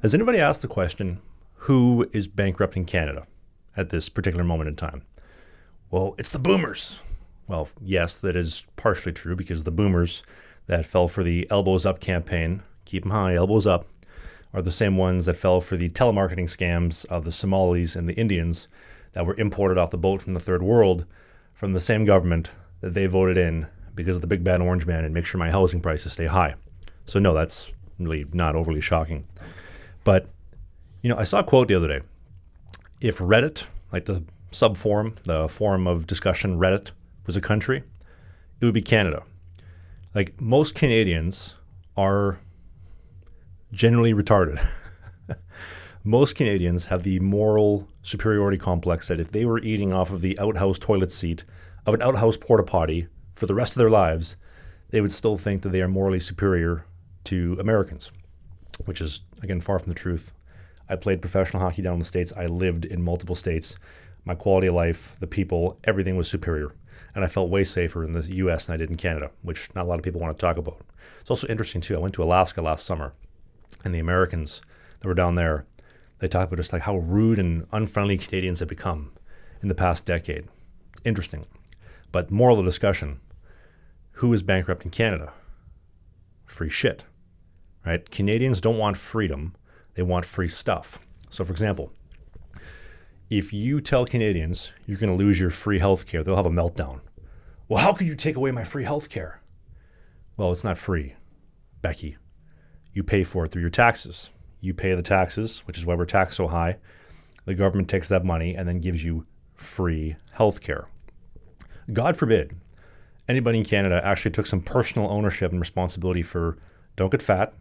Has anybody asked the question, who is bankrupting Canada at this particular moment in time? Well, it's the boomers. Well, yes, that is partially true because the boomers that fell for the elbows up campaign, keep them high, elbows up, are the same ones that fell for the telemarketing scams of the Somalis and the Indians that were imported off the boat from the third world from the same government that they voted in because of the big bad orange man and make sure my housing prices stay high. So no, that's really not overly shocking. But, I saw a quote the other day. If Reddit, like the sub-forum, the forum of discussion Reddit, was a country, it would be Canada. Like, most Canadians are generally retarded. Most Canadians have the moral superiority complex that if they were eating off of the outhouse toilet seat of an outhouse porta potty for the rest of their lives, they would still think that they are morally superior to Americans, which is, again, far from the truth. I played professional hockey down in the States. I lived in multiple states. My quality of life, the people, everything was superior. And I felt way safer in the U.S. than I did in Canada, which not a lot of people want to talk about. It's also interesting, too. I went to Alaska last summer, and the Americans that were down there, they talked about just like how rude and unfriendly Canadians have become in the past decade. Interesting. But moral of the discussion, who is bankrupting Canada? Free shit, right? Canadians don't want freedom. They want free stuff. So, for example, if you tell Canadians you're going to lose your free health care, they'll have a meltdown. Well, how could you take away my free health care? Well, it's not free, Becky. You pay for it through your taxes. You pay the taxes, which is why we're taxed so high. The government takes that money and then gives you free health care. God forbid anybody in Canada actually took some personal ownership and responsibility for don't get fat,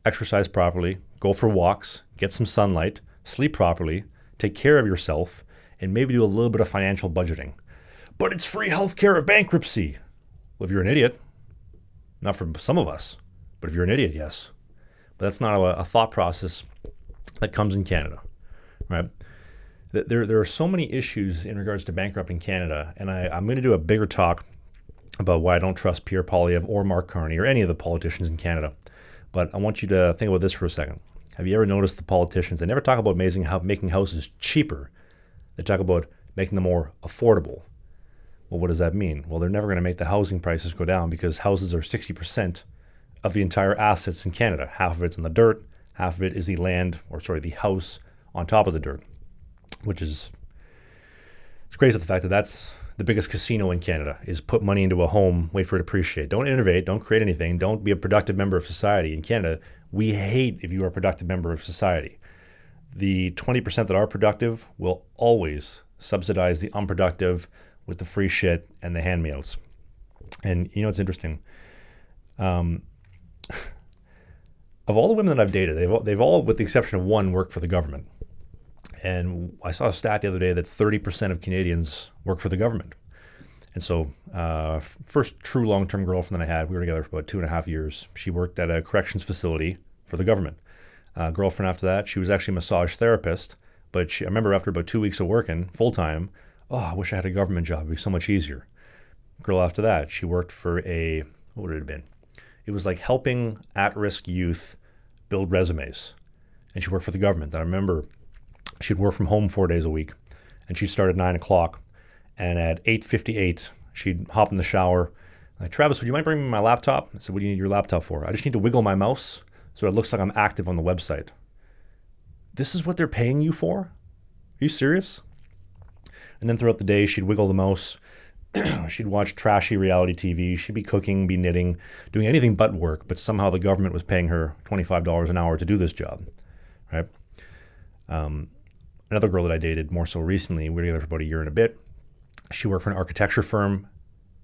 exercise properly, go for walks, get some sunlight, sleep properly, take care of yourself, and maybe do a little bit of financial budgeting. But it's free healthcare or bankruptcy. Well, if you're an idiot, not for some of us, but if you're an idiot, yes. But that's not a thought process that comes in Canada, right? There are so many issues in regards to bankrupting Canada, and I'm going to do a bigger talk about why I don't trust Pierre Poilievre or Mark Carney or any of the politicians in Canada. But I want you to think about this for a second. Have you ever noticed the politicians, they never talk about making houses cheaper. They talk about making them more affordable. Well, what does that mean? Well, they're never going to make the housing prices go down because houses are 60% of the entire assets in Canada. Half of it's in the dirt, half of it is the house on top of the dirt, which is, it's crazy the fact that that's the biggest casino in Canada is put money into a home, wait for it to appreciate. Don't innovate, don't create anything, don't be a productive member of society. In Canada, we hate if you are a productive member of society. The 20% that are productive will always subsidize the unproductive with the free shit and the hand-me-outs. And it's interesting. Of all the women that I've dated, they've all, with the exception of one, worked for the government. And I saw a stat the other day that 30% of Canadians work for the government. And so first true long-term girlfriend that I had, we were together for about 2.5 years. She worked at a corrections facility for the government. Girlfriend after that, she was actually a massage therapist. But I remember after about 2 weeks of working full-time, I wish I had a government job. It'd be so much easier. Girl after that, she worked for what would it have been? It was like helping at-risk youth build resumes. And she worked for the government. I remember she'd work from home 4 days a week, and she'd start at 9 o'clock. And at 8:58, she'd hop in the shower. Like, Travis, would you mind bringing me my laptop? I said, what do you need your laptop for? I just need to wiggle my mouse so it looks like I'm active on the website. This is what they're paying you for? Are you serious? And then throughout the day, she'd wiggle the mouse. She'd watch trashy reality TV. She'd be cooking, be knitting, doing anything but work. But somehow the government was paying her $25 an hour to do this job, right? Another girl that I dated more so recently, we were together for about a year and a bit. She worked for an architecture firm,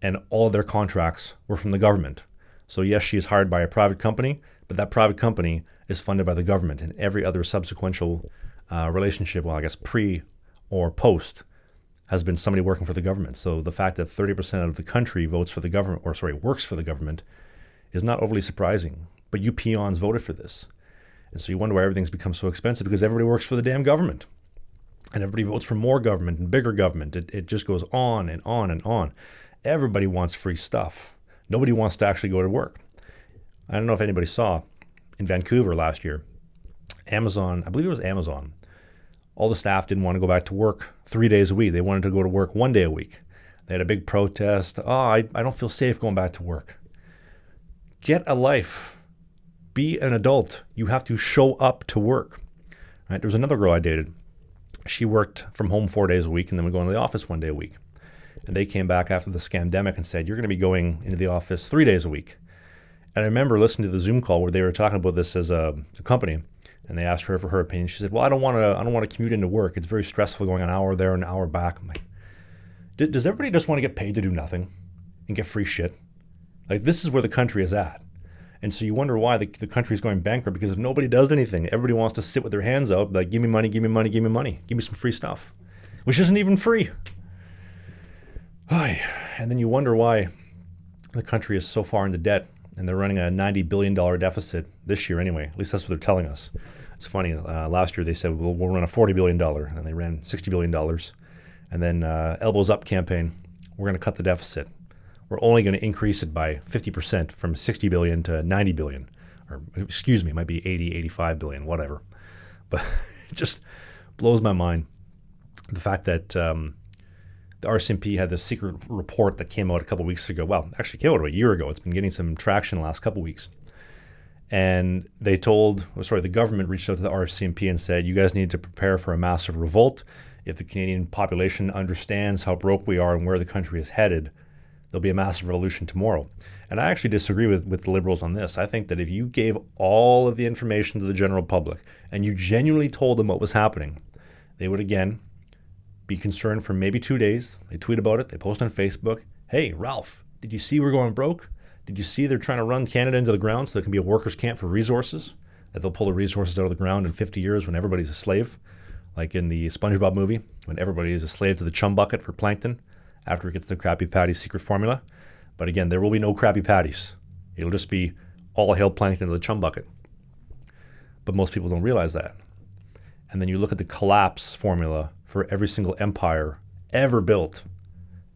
and all of their contracts were from the government. So yes, she is hired by a private company, but that private company is funded by the government, and every other subsequential relationship, well, I guess pre or post, has been somebody working for the government. So the fact that 30% of the country works for the government is not overly surprising. But you peons voted for this. And so you wonder why everything's become so expensive, because everybody works for the damn government. And everybody votes for more government and bigger government. It just goes on and on and on. Everybody wants free stuff. Nobody wants to actually go to work. I don't know if anybody saw in Vancouver last year, Amazon, I believe it was Amazon, all the staff didn't want to go back to work 3 days a week. They wanted to go to work 1 day a week. They had a big protest. I don't feel safe going back to work. Get a life. Be an adult. You have to show up to work. Right? There was another girl I dated. She worked from home 4 days a week and then would go into the office 1 day a week. And they came back after the scamdemic and said, you're going to be going into the office 3 days a week. And I remember listening to the Zoom call where they were talking about this as a company, and they asked her for her opinion. She said, well, I don't want to commute into work. It's very stressful going an hour there and an hour back. I'm like, does everybody just want to get paid to do nothing and get free shit? Like, this is where the country is at. And so you wonder why the country is going bankrupt, because if nobody does anything, everybody wants to sit with their hands out, like, give me money, give me money, give me money. Give me some free stuff, which isn't even free. And then you wonder why the country is so far into debt, and they're running a $90 billion deficit this year anyway. At least that's what they're telling us. It's funny. Last year they said, we'll run a $40 billion, and they ran $60 billion. And then elbows up campaign, we're going to cut the deficit. We're only going to increase it by 50% from 60 billion to 90 billion. Or excuse me, it might be 80, 85 billion, whatever. But it just blows my mind. The fact that the RCMP had this secret report that came out a couple weeks ago. Well, actually came out a year ago. It's been getting some traction the last couple weeks. And they the government reached out to the RCMP and said, you guys need to prepare for a massive revolt. If the Canadian population understands how broke we are and where the country is headed, there'll be a massive revolution tomorrow. And I actually disagree with the Liberals on this. I think that if you gave all of the information to the general public and you genuinely told them what was happening, they would, again, be concerned for maybe 2 days. They tweet about it. They post on Facebook. Hey, Ralph, did you see we're going broke? Did you see they're trying to run Canada into the ground so there can be a workers' camp for resources? That they'll pull the resources out of the ground in 50 years when everybody's a slave? Like in the SpongeBob movie, when everybody is a slave to the chum bucket for plankton after it gets the Krabby Patty's secret formula. But again, there will be no Krabby Patties. It'll just be all hail plankton to the chum bucket. But most people don't realize that. And then you look at the collapse formula for every single empire ever built.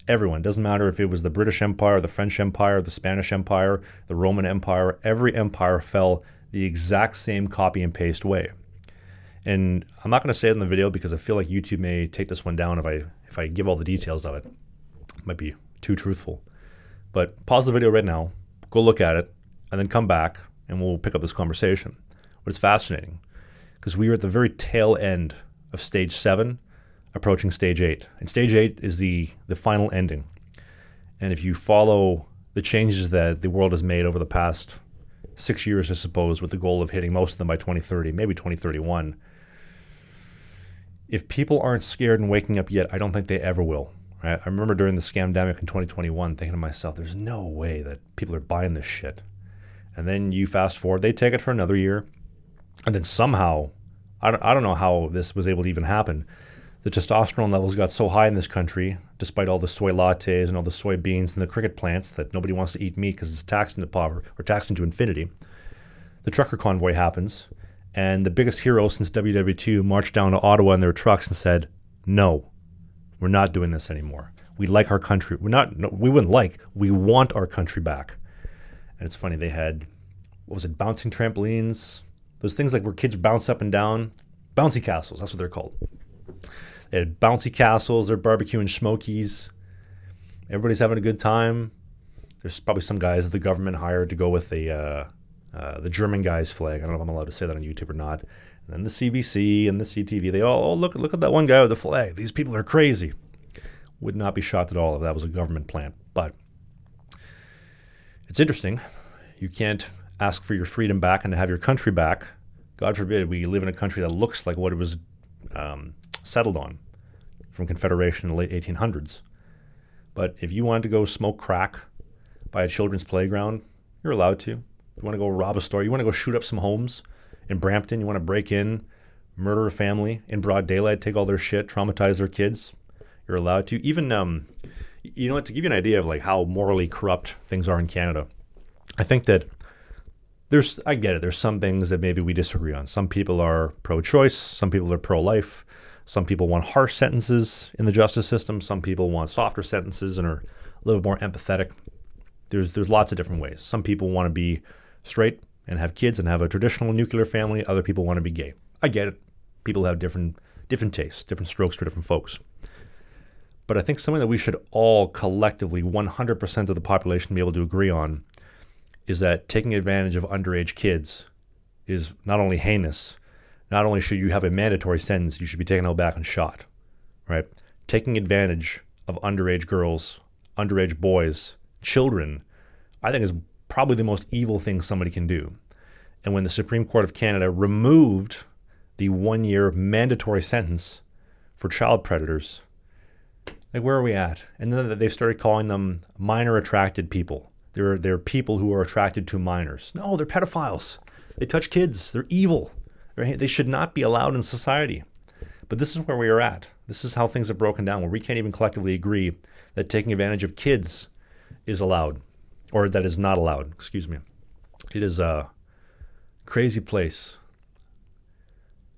Everyone, doesn't matter if it was the British Empire, the French Empire, the Spanish Empire, the Roman Empire, every empire fell the exact same copy and paste way. And I'm not going to say it in the video because I feel like YouTube may take this one down if I give all the details of it. It might be too truthful. But pause the video right now, go look at it, and then come back and we'll pick up this conversation. But it's fascinating because we are at the very tail end of stage 7, approaching stage 8. And stage 8 is the final ending. And if you follow the changes that the world has made over the past 6 years, I suppose, with the goal of hitting most of them by 2030, maybe 2031, if people aren't scared and waking up yet, I don't think they ever will. Right? I remember during the scamdemic in 2021 thinking to myself, there's no way that people are buying this shit. And then you fast forward, they take it for another year. And then somehow, I don't know how this was able to even happen. The testosterone levels got so high in this country, despite all the soy lattes and all the soybeans and the cricket plants that nobody wants to eat meat because it's taxed into poverty or taxed into infinity. The trucker convoy happens, and the biggest hero since WW2 marched down to Ottawa in their trucks and said, no, we're not doing this anymore. We like our country. We want our country back. And it's funny, they had, bouncing trampolines, those things like where kids bounce up and down, bouncy castles, that's what they're called. They had bouncy castles, they're barbecuing smokies. Everybody's having a good time. There's probably some guys that the government hired to go with the German guy's flag. I don't know if I'm allowed to say that on YouTube or not. And then the CBC and the CTV, they all, look at that one guy with the flag. These people are crazy. Would not be shocked at all if that was a government plant. But it's interesting. You can't ask for your freedom back and to have your country back. God forbid we live in a country that looks like what it was settled on from Confederation in the late 1800s. But if you wanted to go smoke crack by a children's playground, you're allowed to. You want to go rob a store, you want to go shoot up some homes in Brampton, you want to break in, murder a family in broad daylight, take all their shit, traumatize their kids, you're allowed to. Even, you know what, to give you an idea of like how morally corrupt things are in Canada, I think that I get it, there's some things that maybe we disagree on. Some people are pro-choice, some people are pro-life, some people want harsh sentences in the justice system, some people want softer sentences and are a little bit more empathetic. There's lots of different ways. Some people want to be straight and have kids and have a traditional nuclear family. Other people want to be gay. I get it. People have different tastes, different strokes for different folks. But I think something that we should all collectively, 100% of the population, be able to agree on is that taking advantage of underage kids is not only heinous, not only should you have a mandatory sentence, you should be taken out back and shot, right? Taking advantage of underage girls, underage boys, children, I think is probably the most evil thing somebody can do. And when the Supreme Court of Canada removed the 1-year mandatory sentence for child predators, like, where are we at? And then they've started calling them minor attracted people. They're people who are attracted to minors. No, they're pedophiles. They touch kids. They're evil. Right? They should not be allowed in society. But this is where we are at. This is how things have broken down, where we can't even collectively agree that taking advantage of kids is allowed, or that is not allowed. Excuse me. It is a crazy place.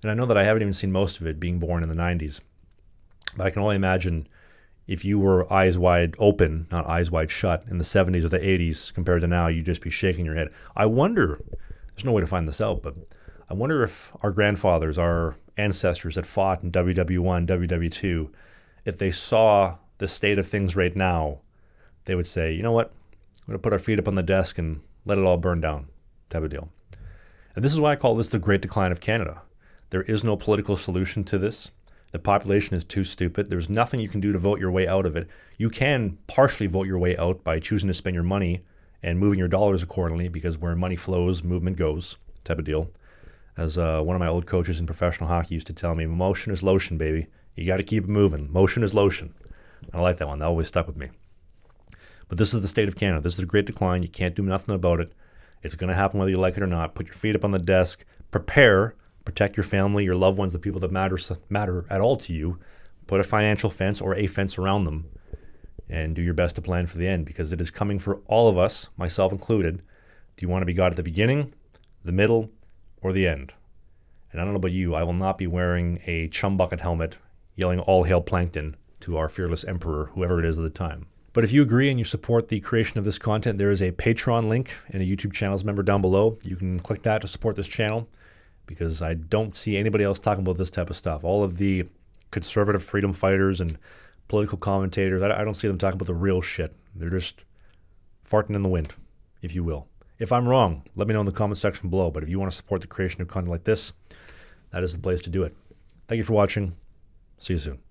And I know that I haven't even seen most of it, being born in the 90s. But I can only imagine if you were eyes wide open, not eyes wide shut, in the 70s or the 80s compared to now, you'd just be shaking your head. I wonder, there's no way to find this out, but I wonder if our grandfathers, our ancestors that fought in WW1, WW2, if they saw the state of things right now, they would say, you know what, we're going to put our feet up on the desk and let it all burn down, type of deal. And this is why I call this the Great Decline of Canada. There is no political solution to this. The population is too stupid. There's nothing you can do to vote your way out of it. You can partially vote your way out by choosing to spend your money and moving your dollars accordingly, because where money flows, movement goes, type of deal. As one of my old coaches in professional hockey used to tell me, motion is lotion, baby. You got to keep it moving. Motion is lotion. I like that one. That always stuck with me. But this is the state of Canada. This is a great decline. You can't do nothing about it. It's going to happen whether you like it or not. Put your feet up on the desk. Protect your family, your loved ones, the people that matter at all to you. Put a financial fence or a fence around them, and do your best to plan for the end, because it is coming for all of us, myself included. Do you want to be God at the beginning, the middle, or the end? And I don't know about you, I will not be wearing a chum bucket helmet yelling all hail plankton to our fearless emperor, whoever it is at the time. But if you agree and you support the creation of this content, there is a Patreon link and a YouTube channels member down below. You can click that to support this channel, because I don't see anybody else talking about this type of stuff. All of the conservative freedom fighters and political commentators, I don't see them talking about the real shit. They're just farting in the wind, if you will. If I'm wrong, let me know in the comment section below. But if you want to support the creation of content like this, that is the place to do it. Thank you for watching. See you soon.